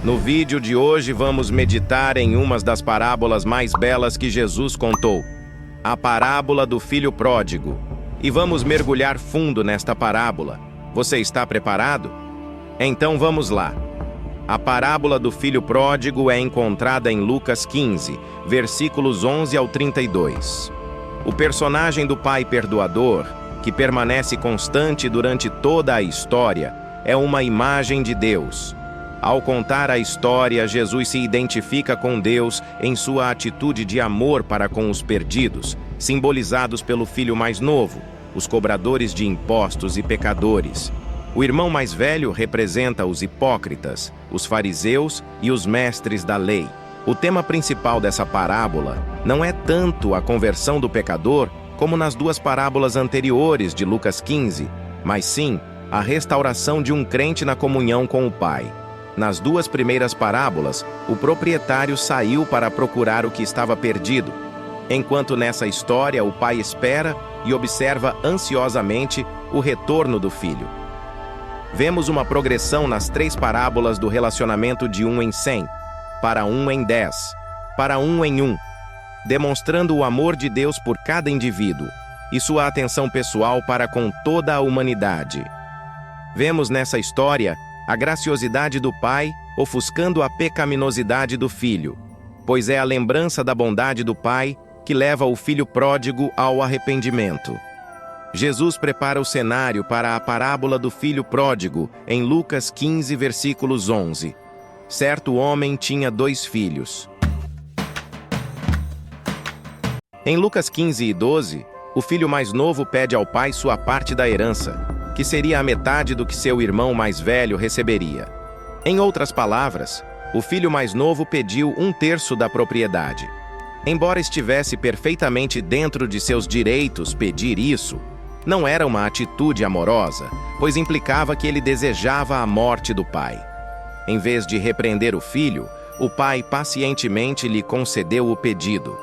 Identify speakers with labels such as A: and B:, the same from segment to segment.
A: No vídeo de hoje vamos meditar em uma das parábolas mais belas que Jesus contou, a parábola do filho pródigo. E vamos mergulhar fundo nesta parábola. Você está preparado? Então vamos lá. A parábola do filho pródigo é encontrada em Lucas 15, versículos 11 ao 32. O personagem do pai perdoador, que permanece constante durante toda a história, é uma imagem de Deus. Ao contar a história, Jesus se identifica com Deus em sua atitude de amor para com os perdidos, simbolizados pelo filho mais novo, os cobradores de impostos e pecadores. O irmão mais velho representa os hipócritas, os fariseus e os mestres da lei. O tema principal dessa parábola não é tanto a conversão do pecador como nas duas parábolas anteriores de Lucas 15, mas sim a restauração de um crente na comunhão com o Pai. Nas duas primeiras parábolas, o proprietário saiu para procurar o que estava perdido, enquanto nessa história o pai espera e observa ansiosamente o retorno do filho. Vemos uma progressão nas três parábolas do relacionamento de 1 em 100, para 1 em 10, para 1 em 1, demonstrando o amor de Deus por cada indivíduo e sua atenção pessoal para com toda a humanidade. Vemos nessa história a graciosidade do pai ofuscando a pecaminosidade do filho, pois é a lembrança da bondade do pai que leva o filho pródigo ao arrependimento. Jesus prepara o cenário para a parábola do filho pródigo em Lucas 15, versículos 11. Certo homem tinha 2 filhos. Em Lucas 15 e 12, o filho mais novo pede ao pai sua parte da herança, que seria a metade do que seu irmão mais velho receberia. Em outras palavras, o filho mais novo pediu 1/3 da propriedade. Embora estivesse perfeitamente dentro de seus direitos pedir isso, não era uma atitude amorosa, pois implicava que ele desejava a morte do pai. Em vez de repreender o filho, o pai pacientemente lhe concedeu o pedido.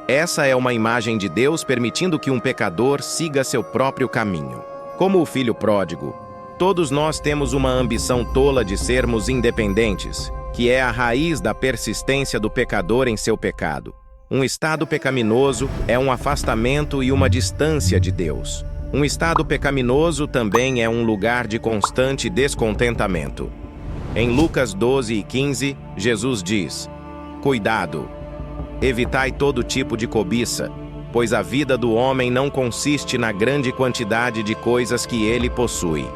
A: Essa é uma imagem de Deus permitindo que um pecador siga seu próprio caminho. Como o filho pródigo, todos nós temos uma ambição tola de sermos independentes, que é a raiz da persistência do pecador em seu pecado. Um estado pecaminoso é um afastamento e uma distância de Deus. Um estado pecaminoso também é um lugar de constante descontentamento. Em Lucas 12 e 15, Jesus diz: "Cuidado! Evitai todo tipo de cobiça, pois a vida do homem não consiste na grande quantidade de coisas que ele possui."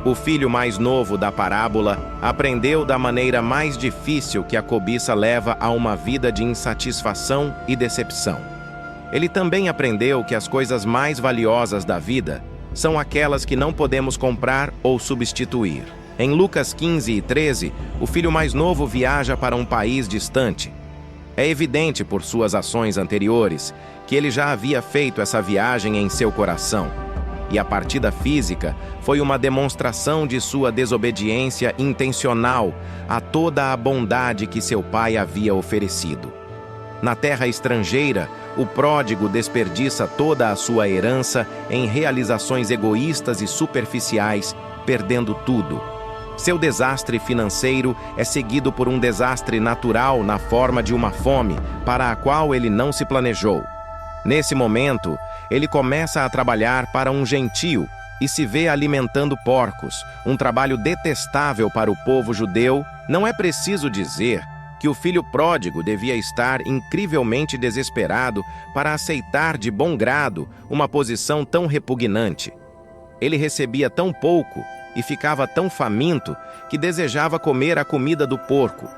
A: O filho mais novo da parábola aprendeu da maneira mais difícil que a cobiça leva a uma vida de insatisfação e decepção. Ele também aprendeu que as coisas mais valiosas da vida são aquelas que não podemos comprar ou substituir. Em Lucas 15 e 13, o filho mais novo viaja para um país distante. É evidente por suas ações anteriores que ele já havia feito essa viagem em seu coração. E a partida física foi uma demonstração de sua desobediência intencional a toda a bondade que seu pai havia oferecido. Na terra estrangeira, o pródigo desperdiça toda a sua herança em realizações egoístas e superficiais, perdendo tudo. Seu desastre financeiro é seguido por um desastre natural na forma de uma fome para a qual ele não se planejou. Nesse momento, ele começa a trabalhar para um gentio e se vê alimentando porcos, um trabalho detestável para o povo judeu. Não é preciso dizer que o filho pródigo devia estar incrivelmente desesperado para aceitar de bom grado uma posição tão repugnante. Ele recebia tão pouco e ficava tão faminto que desejava comer a comida do porco.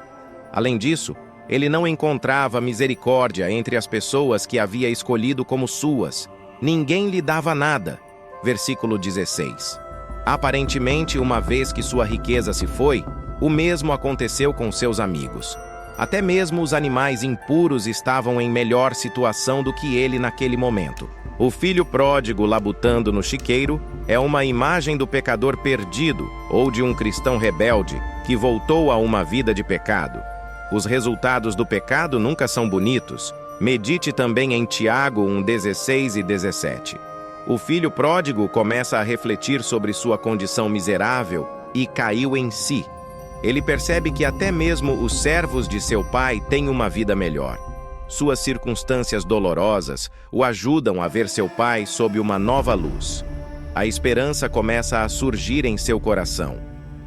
A: Além disso, ele não encontrava misericórdia entre as pessoas que havia escolhido como suas. Ninguém lhe dava nada. Versículo 16. Aparentemente, uma vez que sua riqueza se foi, o mesmo aconteceu com seus amigos. Até mesmo os animais impuros estavam em melhor situação do que ele naquele momento. O filho pródigo labutando no chiqueiro é uma imagem do pecador perdido ou de um cristão rebelde que voltou a uma vida de pecado. Os resultados do pecado nunca são bonitos. Medite também em Tiago 1:16 e 17. O filho pródigo começa a refletir sobre sua condição miserável e caiu em si. Ele percebe que até mesmo os servos de seu pai têm uma vida melhor. Suas circunstâncias dolorosas o ajudam a ver seu pai sob uma nova luz. A esperança começa a surgir em seu coração.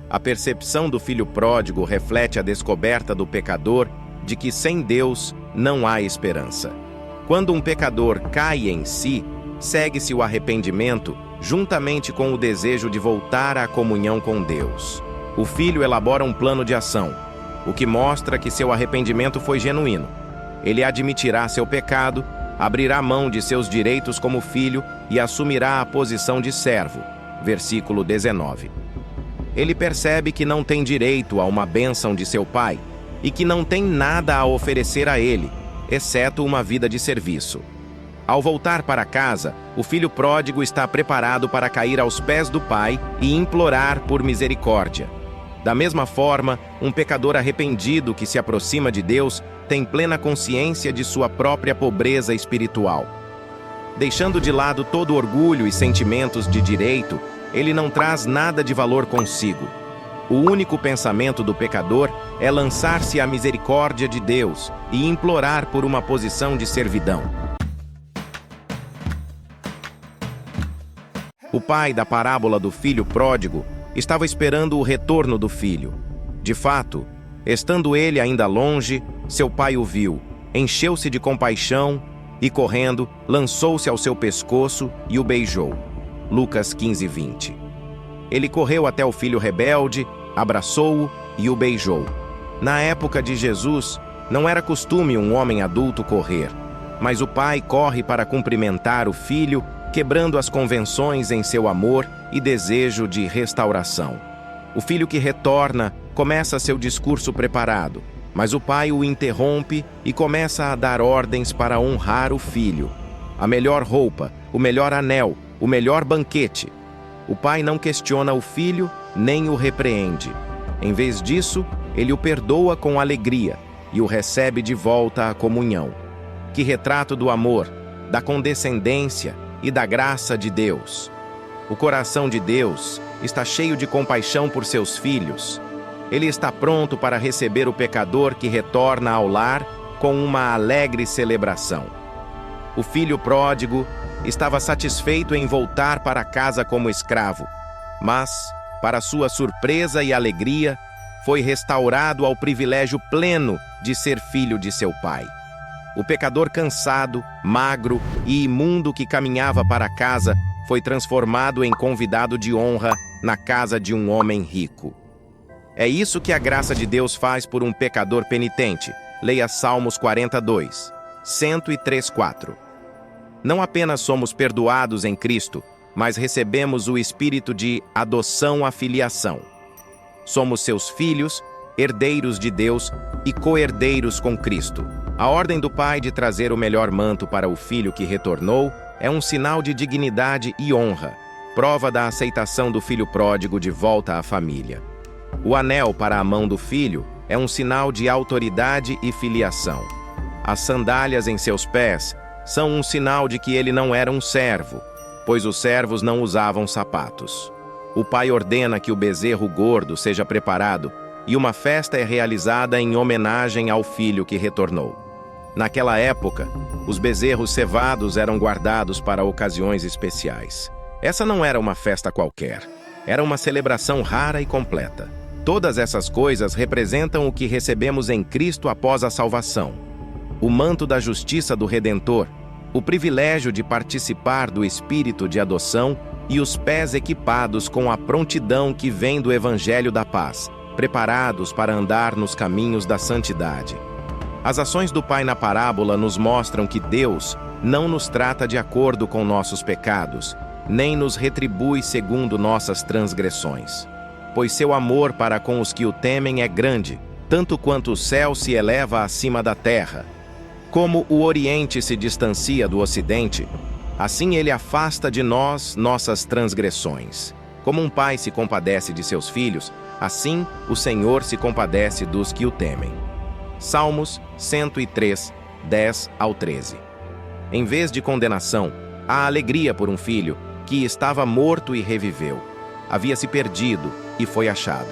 A: A percepção do filho pródigo reflete a descoberta do pecador de que sem Deus não há esperança. Quando um pecador cai em si, segue-se o arrependimento juntamente com o desejo de voltar à comunhão com Deus. O filho elabora um plano de ação, o que mostra que seu arrependimento foi genuíno. Ele admitirá seu pecado, abrirá mão de seus direitos como filho e assumirá a posição de servo. Versículo 19. Ele percebe que não tem direito a uma bênção de seu pai e que não tem nada a oferecer a ele, exceto uma vida de serviço. Ao voltar para casa, o filho pródigo está preparado para cair aos pés do pai e implorar por misericórdia. Da mesma forma, um pecador arrependido que se aproxima de Deus tem plena consciência de sua própria pobreza espiritual. Deixando de lado todo orgulho e sentimentos de direito, ele não traz nada de valor consigo. O único pensamento do pecador é lançar-se à misericórdia de Deus e implorar por uma posição de servidão. O pai da parábola do filho pródigo estava esperando o retorno do filho. De fato, estando ele ainda longe, seu pai o viu, encheu-se de compaixão e, correndo, lançou-se ao seu pescoço e o beijou. Lucas 15:20. Ele correu até o filho rebelde, abraçou-o e o beijou. Na época de Jesus, não era costume um homem adulto correr, mas o pai corre para cumprimentar o filho, quebrando as convenções em seu amor e desejo de restauração. O filho que retorna começa seu discurso preparado, mas o pai o interrompe e começa a dar ordens para honrar o filho. A melhor roupa, o melhor anel, o melhor banquete. O pai não questiona o filho, nem o repreende. Em vez disso, ele o perdoa com alegria e o recebe de volta à comunhão. Que retrato do amor, da condescendência e da graça de Deus! O coração de Deus está cheio de compaixão por seus filhos. Ele está pronto para receber o pecador que retorna ao lar com uma alegre celebração. O filho pródigo estava satisfeito em voltar para casa como escravo, mas, para sua surpresa e alegria, foi restaurado ao privilégio pleno de ser filho de seu pai. O pecador cansado, magro e imundo que caminhava para casa foi transformado em convidado de honra na casa de um homem rico. É isso que a graça de Deus faz por um pecador penitente. Leia Salmos 42, 103:4. Não apenas somos perdoados em Cristo, mas recebemos o espírito de adoção à filiação. Somos seus filhos, herdeiros de Deus e co-herdeiros com Cristo. A ordem do pai de trazer o melhor manto para o filho que retornou é um sinal de dignidade e honra, prova da aceitação do filho pródigo de volta à família. O anel para a mão do filho é um sinal de autoridade e filiação. As sandálias em seus pés são um sinal de que ele não era um servo, pois os servos não usavam sapatos. O pai ordena que o bezerro gordo seja preparado e uma festa é realizada em homenagem ao filho que retornou. Naquela época, os bezerros cevados eram guardados para ocasiões especiais. Essa não era uma festa qualquer, era uma celebração rara e completa. Todas essas coisas representam o que recebemos em Cristo após a salvação: o manto da justiça do Redentor, o privilégio de participar do espírito de adoção e os pés equipados com a prontidão que vem do Evangelho da Paz, preparados para andar nos caminhos da santidade. As ações do Pai na parábola nos mostram que Deus não nos trata de acordo com nossos pecados, nem nos retribui segundo nossas transgressões. Pois seu amor para com os que o temem é grande, tanto quanto o céu se eleva acima da terra. Como o Oriente se distancia do Ocidente, assim ele afasta de nós nossas transgressões. Como um pai se compadece de seus filhos, assim o Senhor se compadece dos que o temem. Salmos 103, 10-13. Em vez de condenação, há alegria por um filho que estava morto e reviveu. Havia se perdido e foi achado.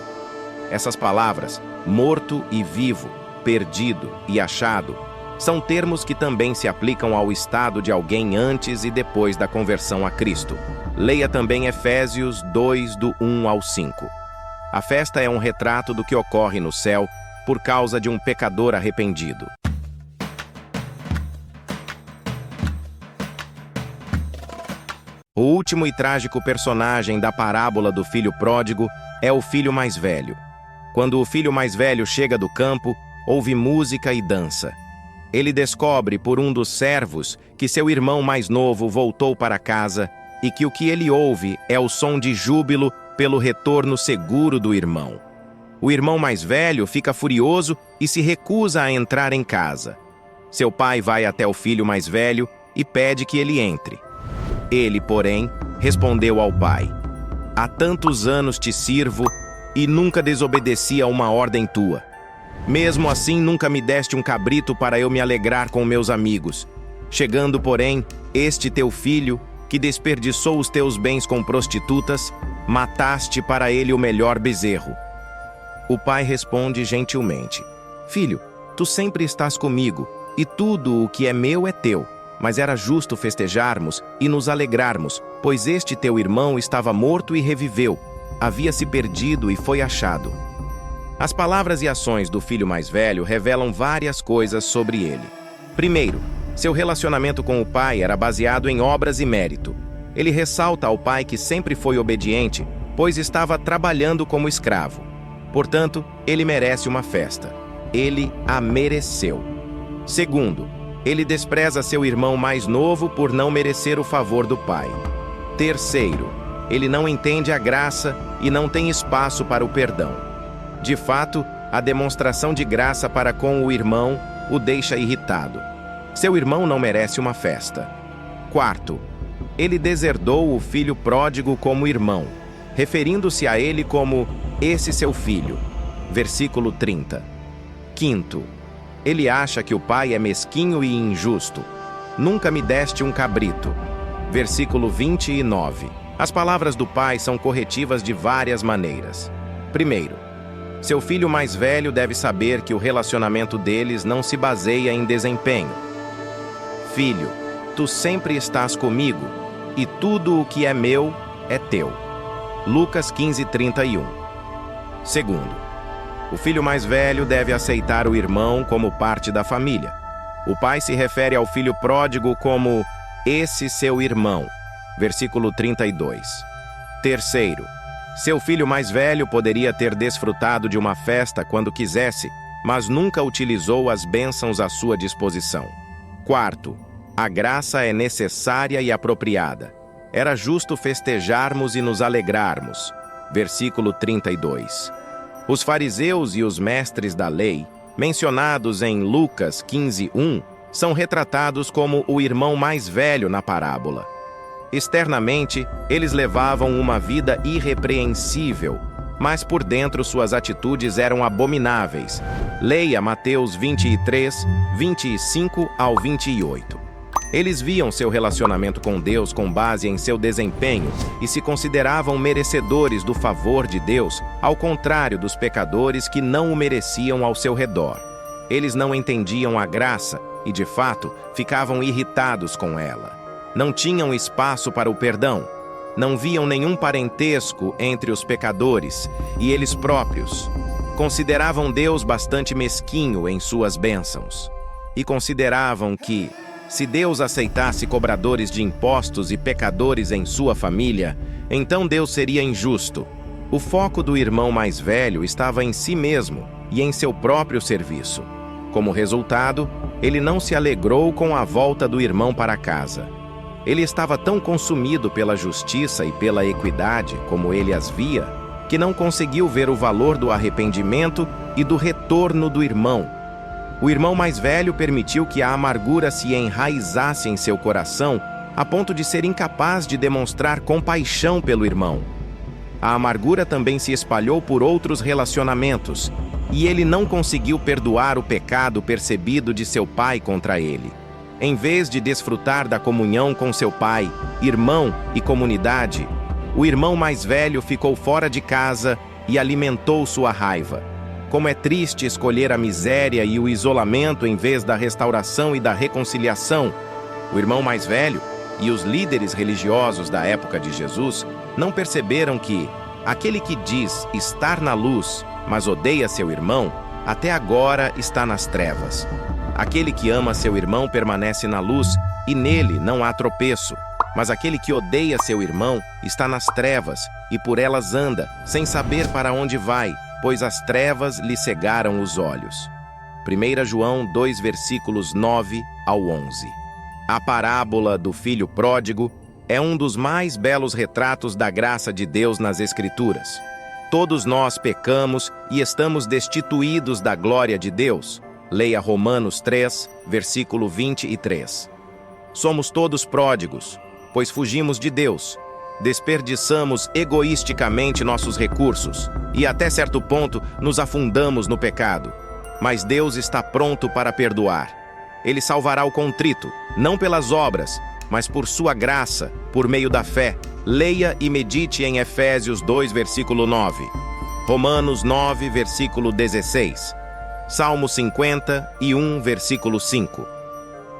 A: Essas palavras, morto e vivo, perdido e achado, são termos que também se aplicam ao estado de alguém antes e depois da conversão a Cristo. Leia também Efésios 2, do 1 ao 5. A festa é um retrato do que ocorre no céu por causa de um pecador arrependido. O último e trágico personagem da parábola do filho pródigo é o filho mais velho. Quando o filho mais velho chega do campo, ouve música e dança. Ele descobre por um dos servos que seu irmão mais novo voltou para casa e que o que ele ouve é o som de júbilo pelo retorno seguro do irmão. O irmão mais velho fica furioso e se recusa a entrar em casa. Seu pai vai até o filho mais velho e pede que ele entre. Ele, porém, respondeu ao pai: "Há tantos anos te sirvo e nunca desobedeci a uma ordem tua. Mesmo assim, nunca me deste um cabrito para eu me alegrar com meus amigos. Chegando, porém, este teu filho, que desperdiçou os teus bens com prostitutas, mataste para ele o melhor bezerro." O pai responde gentilmente: "Filho, tu sempre estás comigo, e tudo o que é meu é teu. Mas era justo festejarmos e nos alegrarmos, pois este teu irmão estava morto e reviveu, havia se perdido e foi achado." As palavras e ações do filho mais velho revelam várias coisas sobre ele. Primeiro, seu relacionamento com o pai era baseado em obras e mérito. Ele ressalta ao pai que sempre foi obediente, pois estava trabalhando como escravo. Portanto, ele merece uma festa. Ele a mereceu. Segundo, ele despreza seu irmão mais novo por não merecer o favor do pai. Terceiro, ele não entende a graça e não tem espaço para o perdão. De fato, a demonstração de graça para com o irmão o deixa irritado. Seu irmão não merece uma festa. Quarto, ele deserdou o filho pródigo como irmão, referindo-se a ele como esse seu filho. Versículo 30. Quinto, ele acha que o pai é mesquinho e injusto. Nunca me deste um cabrito. Versículo 29. As palavras do pai são corretivas de várias maneiras. Primeiro, seu filho mais velho deve saber que o relacionamento deles não se baseia em desempenho. Filho, tu sempre estás comigo, e tudo o que é meu é teu. Lucas 15:31. Segundo, o filho mais velho deve aceitar o irmão como parte da família. O pai se refere ao filho pródigo como esse seu irmão. Versículo 32. Terceiro, seu filho mais velho poderia ter desfrutado de uma festa quando quisesse, mas nunca utilizou as bênçãos à sua disposição. Quarto, a graça é necessária e apropriada. Era justo festejarmos e nos alegrarmos. Versículo 32. Os fariseus e os mestres da lei, mencionados em Lucas 15:1, são retratados como o irmão mais velho na parábola. Externamente, eles levavam uma vida irrepreensível, mas por dentro suas atitudes eram abomináveis. Leia Mateus 23, 25 ao 28. Eles viam seu relacionamento com Deus com base em seu desempenho e se consideravam merecedores do favor de Deus, ao contrário dos pecadores que não o mereciam ao seu redor. Eles não entendiam a graça e, de fato, ficavam irritados com ela. Não tinham espaço para o perdão. Não viam nenhum parentesco entre os pecadores e eles próprios. Consideravam Deus bastante mesquinho em suas bênçãos. E consideravam que, se Deus aceitasse cobradores de impostos e pecadores em sua família, então Deus seria injusto. O foco do irmão mais velho estava em si mesmo e em seu próprio serviço. Como resultado, ele não se alegrou com a volta do irmão para casa. Ele estava tão consumido pela justiça e pela equidade, como ele as via, que não conseguiu ver o valor do arrependimento e do retorno do irmão. O irmão mais velho permitiu que a amargura se enraizasse em seu coração, a ponto de ser incapaz de demonstrar compaixão pelo irmão. A amargura também se espalhou por outros relacionamentos, e ele não conseguiu perdoar o pecado percebido de seu pai contra ele. Em vez de desfrutar da comunhão com seu pai, irmão e comunidade, o irmão mais velho ficou fora de casa e alimentou sua raiva. Como é triste escolher a miséria e o isolamento em vez da restauração e da reconciliação. O irmão mais velho e os líderes religiosos da época de Jesus não perceberam que aquele que diz estar na luz, mas odeia seu irmão, até agora está nas trevas. Aquele que ama seu irmão permanece na luz e nele não há tropeço. Mas aquele que odeia seu irmão está nas trevas e por elas anda, sem saber para onde vai, pois as trevas lhe cegaram os olhos. 1 João 2, versículos 9 ao 11. A parábola do filho pródigo é um dos mais belos retratos da graça de Deus nas Escrituras. Todos nós pecamos e estamos destituídos da glória de Deus. Leia Romanos 3, versículo 23. Somos todos pródigos, pois fugimos de Deus. Desperdiçamos egoisticamente nossos recursos e, até certo ponto, nos afundamos no pecado. Mas Deus está pronto para perdoar. Ele salvará o contrito, não pelas obras, mas por sua graça, por meio da fé. Leia e medite em Efésios 2, versículo 9. Romanos 9, versículo 16. Salmo 51, versículo 5.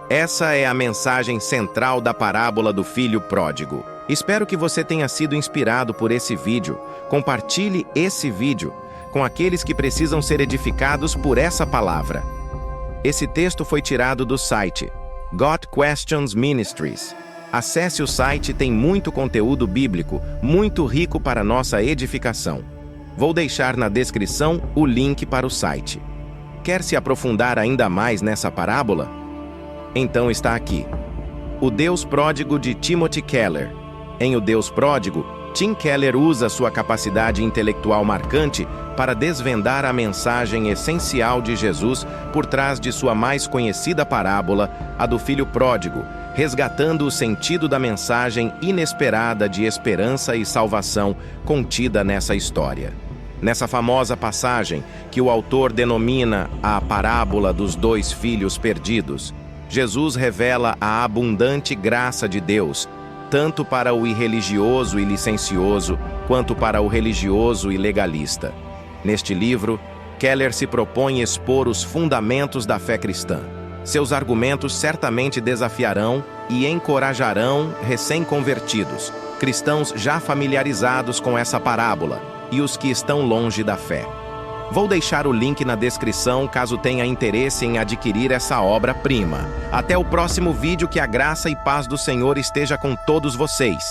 A: Essa é a mensagem central da parábola do filho pródigo. Espero que você tenha sido inspirado por esse vídeo. Compartilhe esse vídeo com aqueles que precisam ser edificados por essa palavra. Esse texto foi tirado do site God Questions Ministries. Acesse o site, tem muito conteúdo bíblico, muito rico para nossa edificação. Vou deixar na descrição o link para o site. Quer se aprofundar ainda mais nessa parábola? Então está aqui. O Deus Pródigo de Timothy Keller. Em O Deus Pródigo, Tim Keller usa sua capacidade intelectual marcante para desvendar a mensagem essencial de Jesus por trás de sua mais conhecida parábola, a do filho pródigo, resgatando o sentido da mensagem inesperada de esperança e salvação contida nessa história. Nessa famosa passagem, que o autor denomina a parábola dos dois filhos perdidos, Jesus revela a abundante graça de Deus, tanto para o irreligioso e licencioso, quanto para o religioso e legalista. Neste livro, Keller se propõe expor os fundamentos da fé cristã. Seus argumentos certamente desafiarão e encorajarão recém-convertidos, cristãos já familiarizados com essa parábola, e os que estão longe da fé. Vou deixar o link na descrição caso tenha interesse em adquirir essa obra-prima. Até o próximo vídeo, que a graça e paz do Senhor esteja com todos vocês.